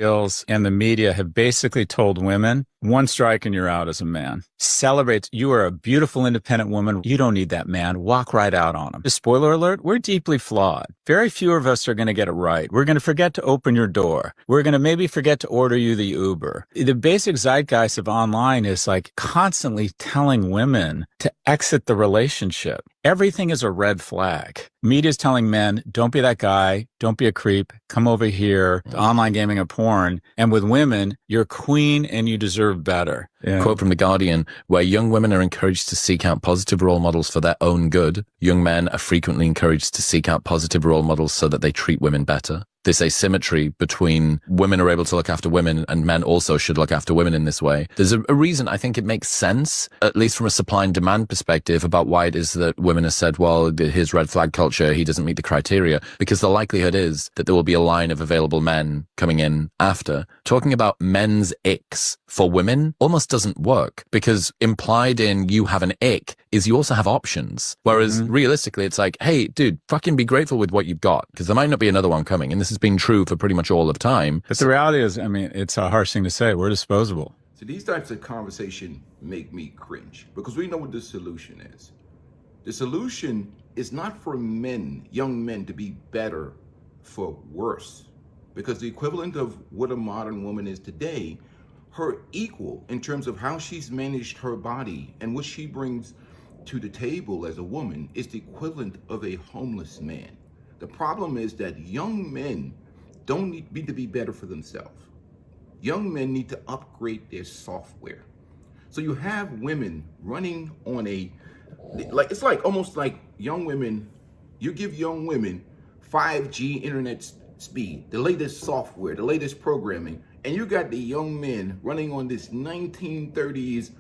and the media have basically told women, one strike and you're out as a man. Celebrate. You are a beautiful, independent woman. You don't need that man. Walk right out on him. Just spoiler alert, we're deeply flawed. Very few of us are going to get it right. We're going to forget to open your door. We're going to maybe forget to order you the Uber. The basic zeitgeist of online is like constantly telling women to exit the relationship. Everything is a red flag. Media's telling men, don't be that guy, don't be a creep, come over here, online gaming or porn. And with women, you're a queen and you deserve better. Yeah. Quote from The Guardian, where young women are encouraged to seek out positive role models for their own good, young men are frequently encouraged to seek out positive role models so that they treat women better. This asymmetry between women are able to look after women and men also should look after women in this way. There's a reason I think it makes sense, at least from a supply and demand perspective, about why it is that women have said, well, his red flag culture, he doesn't meet the criteria, because the likelihood is that there will be a line of available men coming in after. Talking about men's icks for women almost doesn't work, because implied in you have an ick is you also have options. Whereas realistically, it's like, hey, dude, fucking be grateful with what you've got, because there might not be another one coming. And this has been true for pretty much all of time. But the reality is, I mean, it's a harsh thing to say. We're disposable. So these types of conversation make me cringe, because we know what the solution is. The solution is not for men, young men, to be better, for worse. Because the equivalent of what a modern woman is today, her equal in terms of how she's managed her body and what she brings to the table as a woman is the equivalent of a homeless man. The problem is that young men don't need to be better for themselves. Young men need to upgrade their software. So you have women running on it's like almost like young women, you give young women 5G internet speed, the latest software, the latest programming, and you got the young men running on this 1930s,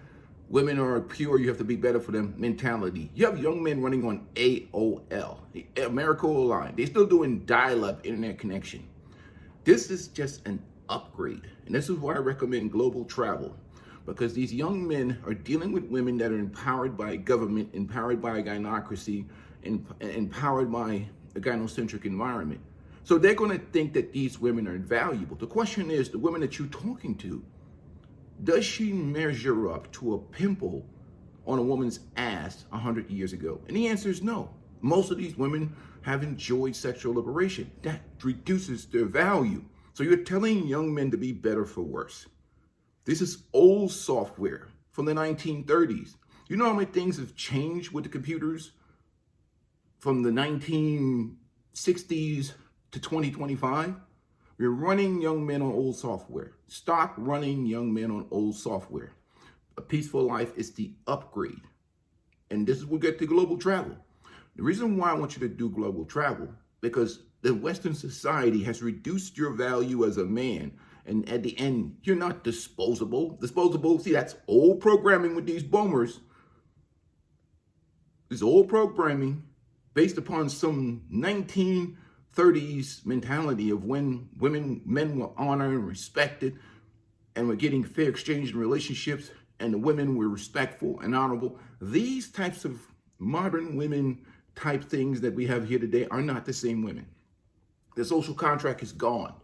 women are pure, you have to be better for them mentality. You have young men running on AOL, the America Online. They're still doing dial-up internet connection. This is just an upgrade. And this is why I recommend global travel, because these young men are dealing with women that are empowered by government, empowered by a gynocracy, empowered by a gynocentric environment. So they're going to think that these women are invaluable. The question is, the women that you're talking to, does she measure up to a pimple on a woman's ass 100 years ago? And the answer is no. Most of these women have enjoyed sexual liberation. That reduces their value. So you're telling young men to be better for worse. This is old software from the 1930s. You know how many things have changed with the computers from the 1960s to 2025? We're running young men on old software. Stop running young men on old software. A peaceful life is the upgrade. And this is where we get to global travel. The reason why I want you to do global travel, because the Western society has reduced your value as a man. And at the end, you're not disposable. Disposable, see, that's old programming with these boomers. This old programming based upon some 1930s mentality of when men were honored and respected and were getting fair exchange in relationships, and the women were respectful and honorable. These types of modern women type things that we have here today are not the same women. The social contract is gone.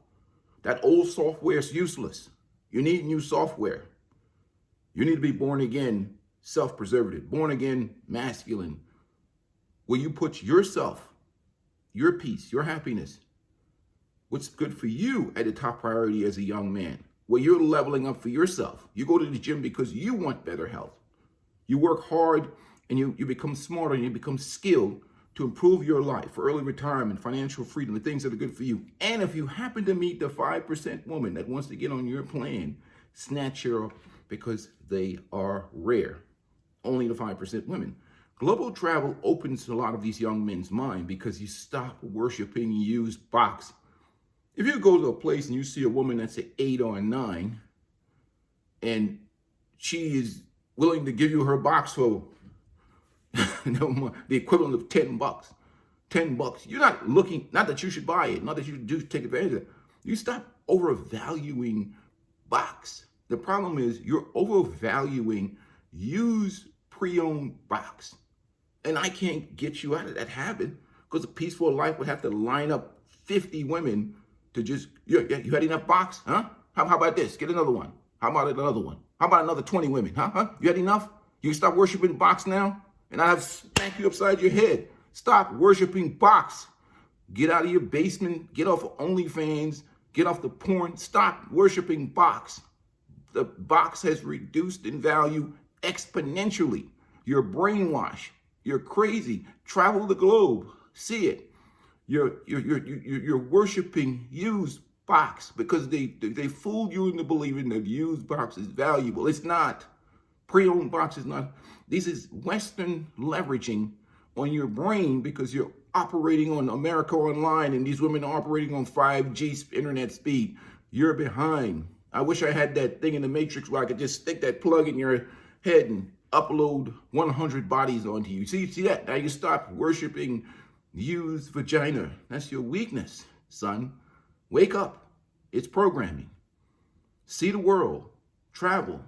That old software is useless. You need new software. You need to be born again, self-preservative, born again, masculine, where you put yourself, your peace, your happiness, what's good for you at the top priority as a young man, where you're leveling up for yourself. You go to the gym because you want better health. You work hard and you become smarter and you become skilled to improve your life for early retirement, financial freedom, the things that are good for you. And if you happen to meet the 5% woman that wants to get on your plan, snatch her up, because they are rare. Only the 5% women. Global travel opens a lot of these young men's mind, because you stop worshiping used box. If you go to a place and you see a woman that's an 8 or a 9, and she is willing to give you her box for the equivalent of $10. $10. You're not looking, not that you should buy it, not that you do take advantage of it. You stop overvaluing box. The problem is you're overvaluing used pre-owned box. And I can't get you out of that habit, because a peaceful life would have to line up 50 women to just, you had enough box, huh? How about this? Get another one. How about another one? How about another 20 women, huh? You had enough? You can stop worshiping box now? And I have smack you upside your head. Stop worshiping box. Get out of your basement. Get off of OnlyFans. Get off the porn. Stop worshiping box. The box has reduced in value exponentially. You're brainwashed. You're crazy. Travel the globe. See it. You're worshiping used box because they fooled you into believing that used box is valuable. It's not. Pre-owned box is not. This is Western leveraging on your brain because you're operating on America Online and these women are operating on 5G internet speed. You're behind. I wish I had that thing in the Matrix where I could just stick that plug in your head and upload 100 bodies onto you. See that? Now you stop worshiping used vagina. That's your weakness, son. Wake up. It's programming. See the world. Travel.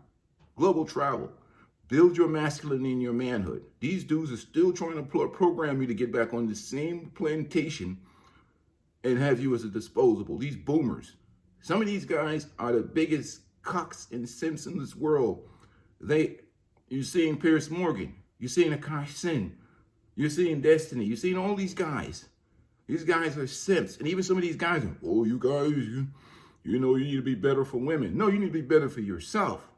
Global travel. Build your masculinity and your manhood. These dudes are still trying to program you to get back on the same plantation and have you as a disposable. These boomers. Some of these guys are the biggest cucks and simps in this world. You're seeing Pierce Morgan. You're seeing Akash Sin. You're seeing Destiny. You're seeing all these guys. These guys are simps. And even some of these guys are, oh, you guys, you need to be better for women. No, you need to be better for yourself.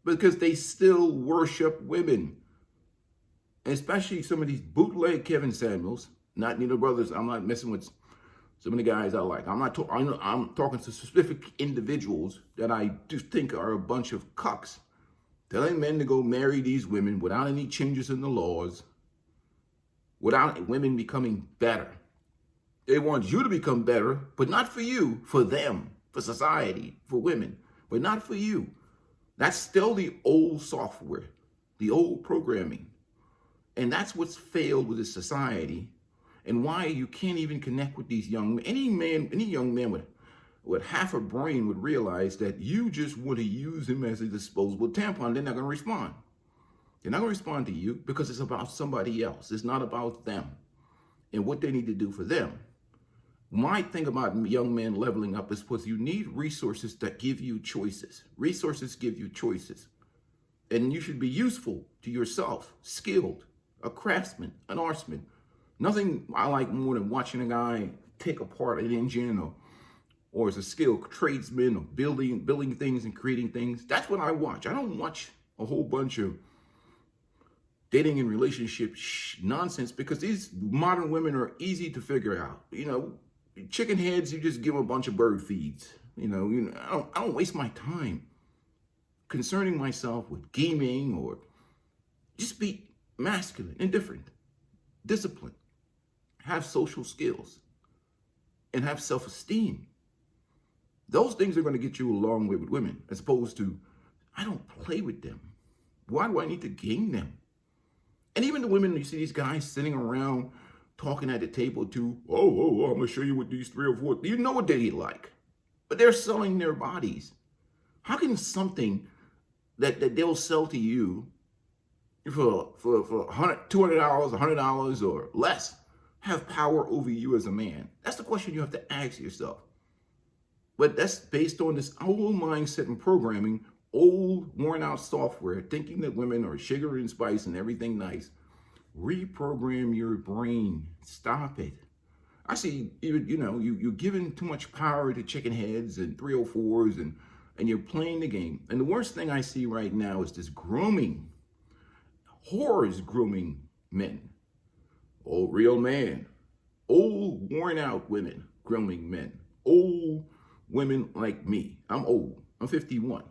Because they still worship women. Especially some of these bootleg Kevin Samuels. Not Nina Brothers. I'm not messing with some of the guys I like. I'm talking to specific individuals that I just think are a bunch of cucks. Telling men to go marry these women without any changes in the laws. Without women becoming better. They want you to become better, but not for you, for them, for society, for women, but not for you. That's still the old software, the old programming. And that's what's failed with this society and why you can't even connect with these young men. Any young man with half a brain would realize that you just want to use him as a disposable tampon. They're not going to respond. They're not going to respond to you because it's about somebody else. It's not about them and what they need to do for them. My thing about young men leveling up is because you need resources that give you choices. Resources give you choices. And you should be useful to yourself, skilled, a craftsman, an artsman. Nothing I like more than watching a guy take apart an engine or as a skilled tradesman or building things and creating things. That's what I watch. I don't watch a whole bunch of dating and relationship nonsense because these modern women are easy to figure out. Chicken heads, you just give them a bunch of bird feeds. I don't waste my time concerning myself with gaming or just be masculine, indifferent, disciplined, have social skills, and have self-esteem. Those things are going to get you a long way with women as opposed to, I don't play with them. Why do I need to game them? And even the women, you see these guys sitting around talking at the table too. Oh, I'm going to show you what these 3 or 4, you know what they like. But they're selling their bodies. How can something that they'll sell to you for $200, $100 or less have power over you as a man? That's the question you have to ask yourself. But that's based on this old mindset and programming, old worn out software, thinking that women are sugar and spice and everything nice. Reprogram your brain. Stop it. I see, you're giving too much power to chicken heads and 304s and you're playing the game. And the worst thing I see right now is this grooming. Whores grooming men. Old real man. Old worn out women grooming men. Old women like me. I'm old. I'm 51.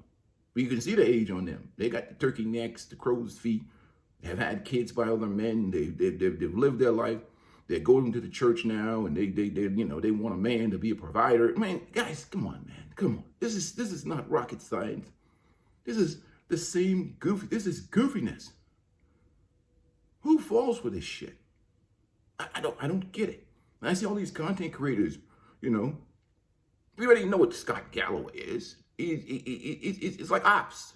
But you can see the age on them. They got the turkey necks, the crow's feet. Have had kids by other men. They've lived their life. They're going to the church now, and they want a man to be a provider. Man, guys, come on, man, come on. This is not rocket science. This is the same goofy. This is goofiness. Who falls for this shit? I don't get it. And I see all these content creators. We already know what Scott Galloway is. It's like ops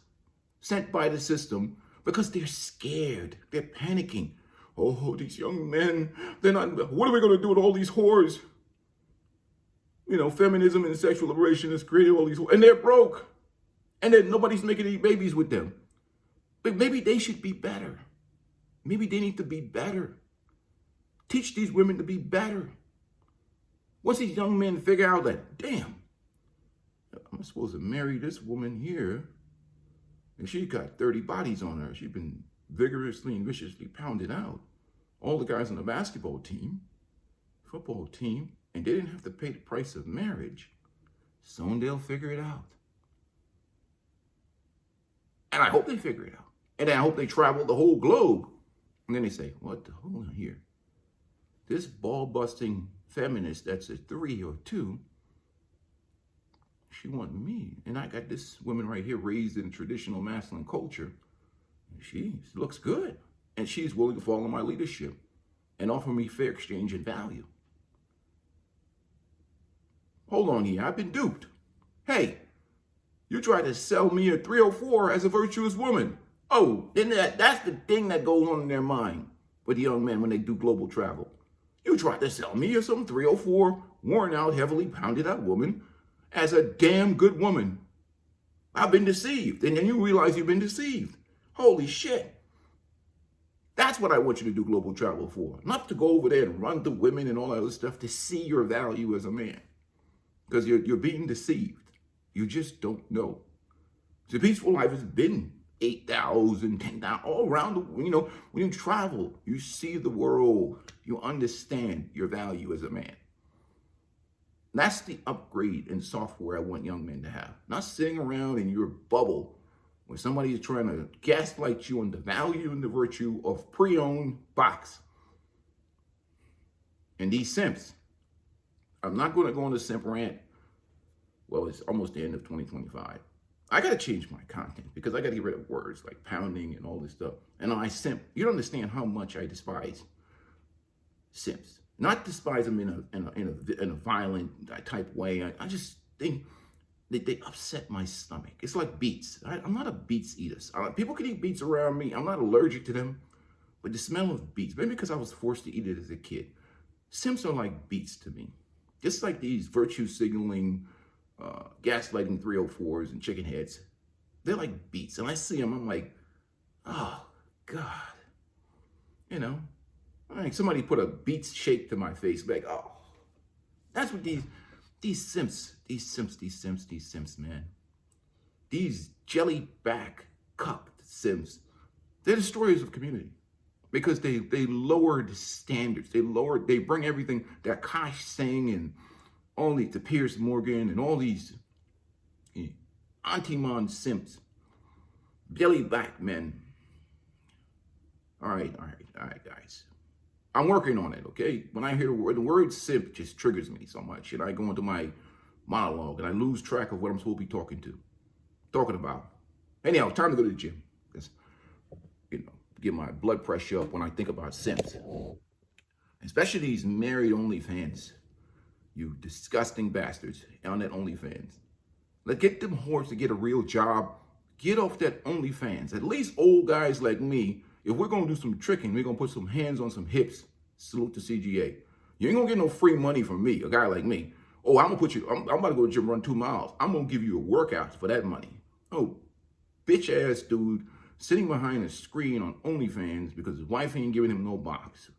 sent by the system. Because they're scared. They're panicking. Oh, these young men, they're not, what are we going to do with all these whores? feminism and sexual liberation has created all these, and they're broke. And then nobody's making any babies with them. But maybe they should be better. Maybe they need to be better. Teach these women to be better. Once these young men figure out that, damn, I'm supposed to marry this woman here, and she got 30 bodies on her. She's been vigorously and viciously pounded out. All the guys on the basketball team, football team, and they didn't have to pay the price of marriage. Soon they'll figure it out. And I hope they figure it out. And I hope they travel the whole globe. And then they say, what the hold on here? This ball-busting feminist that's a 3 or 2, she want me. And I got this woman right here raised in traditional masculine culture. She looks good. And she's willing to follow my leadership and offer me fair exchange and value. Hold on here, I've been duped. Hey, you tried to sell me a 304 as a virtuous woman. Oh, then that's the thing that goes on in their mind with the young men when they do global travel. You tried to sell me as some 304, worn out, heavily pounded out woman as a damn good woman. I've been deceived. And then you realize you've been deceived. Holy shit. That's what I want you to do global travel for. Not to go over there and run to women and all that other stuff, to see your value as a man. Because you're being deceived. You just don't know. So Peaceful Life has been 8,000, 10,000, all around, when you travel, you see the world, you understand your value as a man. That's the upgrade in software I want young men to have. Not sitting around in your bubble where somebody is trying to gaslight you on the value and the virtue of pre-owned box. And these simps, I'm not going to go on the simp rant. Well, it's almost the end of 2025. I got to change my content because I got to get rid of words like pounding and all this stuff. And I simp. You don't understand how much I despise simps. Not despise them in a violent type way. I just think they upset my stomach. It's like beets. I'm not a beets eater. People can eat beets around me. I'm not allergic to them. But the smell of beets, maybe because I was forced to eat it as a kid. Simps are like beets to me. Just like these virtue signaling, gaslighting 304s and chicken heads. They're like beets. And I see them, I'm like, oh, God. Like somebody put a beets shake to my face. Like, oh, that's what these simps, man. These jelly-back cupped simps, they're destroyers of community. Because they lowered standards. They bring everything that Kosh sang and only to Piers Morgan and all these Antimon simps, jelly-back men. All right, guys. I'm working on it, okay? When I hear the word simp just triggers me so much. And I go into my monologue and I lose track of what I'm supposed to be talking about. Anyhow, time to go to the gym. Just, get my blood pressure up when I think about simps. Especially these married OnlyFans. You disgusting bastards on that OnlyFans. Let's get them whores to get a real job. Get off that OnlyFans. At least old guys like me, if we're going to do some tricking, we're going to put some hands on some hips. Salute to CGA. You ain't going to get no free money from me, a guy like me. Oh, I'm about to go to the gym, run 2 miles. I'm going to give you a workout for that money. Oh, bitch ass dude sitting behind a screen on OnlyFans because his wife ain't giving him no box.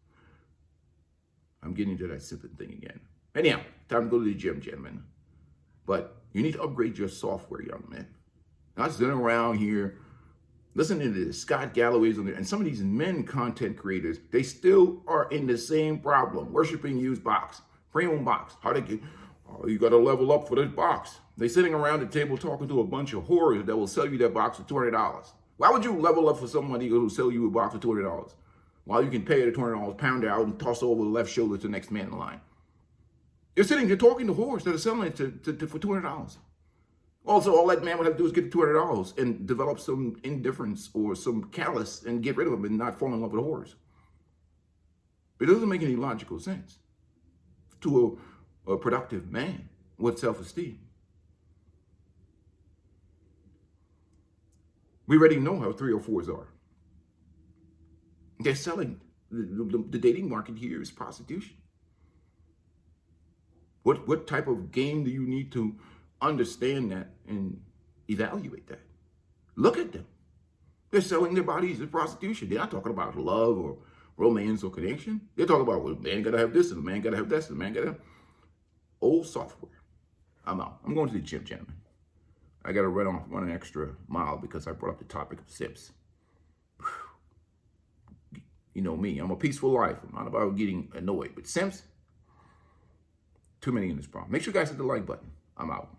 I'm getting into that simping thing again. Anyhow, time to go to the gym, gentlemen. But you need to upgrade your software, young men. Not sitting around here listening to this Scott Galloway's on there, and some of these men content creators, they still are in the same problem, worshiping used box, pre-owned box. How they get, oh, you got to level up for this box. They sitting around the table talking to a bunch of whores that will sell you that box for $200. Why would you level up for somebody who will sell you a box for $200? While you can pay the $200, pound it out, and toss it over the left shoulder to the next man in line. You're talking to whores that are selling it for $200. Also, all that man would have to do is get the $200 and develop some indifference or some callous and get rid of them and not fall in love with whores. It doesn't make any logical sense to a productive man with self-esteem. We already know how 304s are. They're selling. The dating market here is prostitution. What type of game do you need to understand that and evaluate that? Look at them. They're selling their bodies as prostitution. They're not talking about love or romance or connection. They're talking about, well, man gotta have this, and a man gotta have this, and a man gotta have old software. I'm out. I'm going to the gym, gentlemen. I gotta run an extra mile because I brought up the topic of simps. You know me, I'm a peaceful life. I'm not about getting annoyed. But simps, too many in this problem. Make sure you guys hit the like button. I'm out.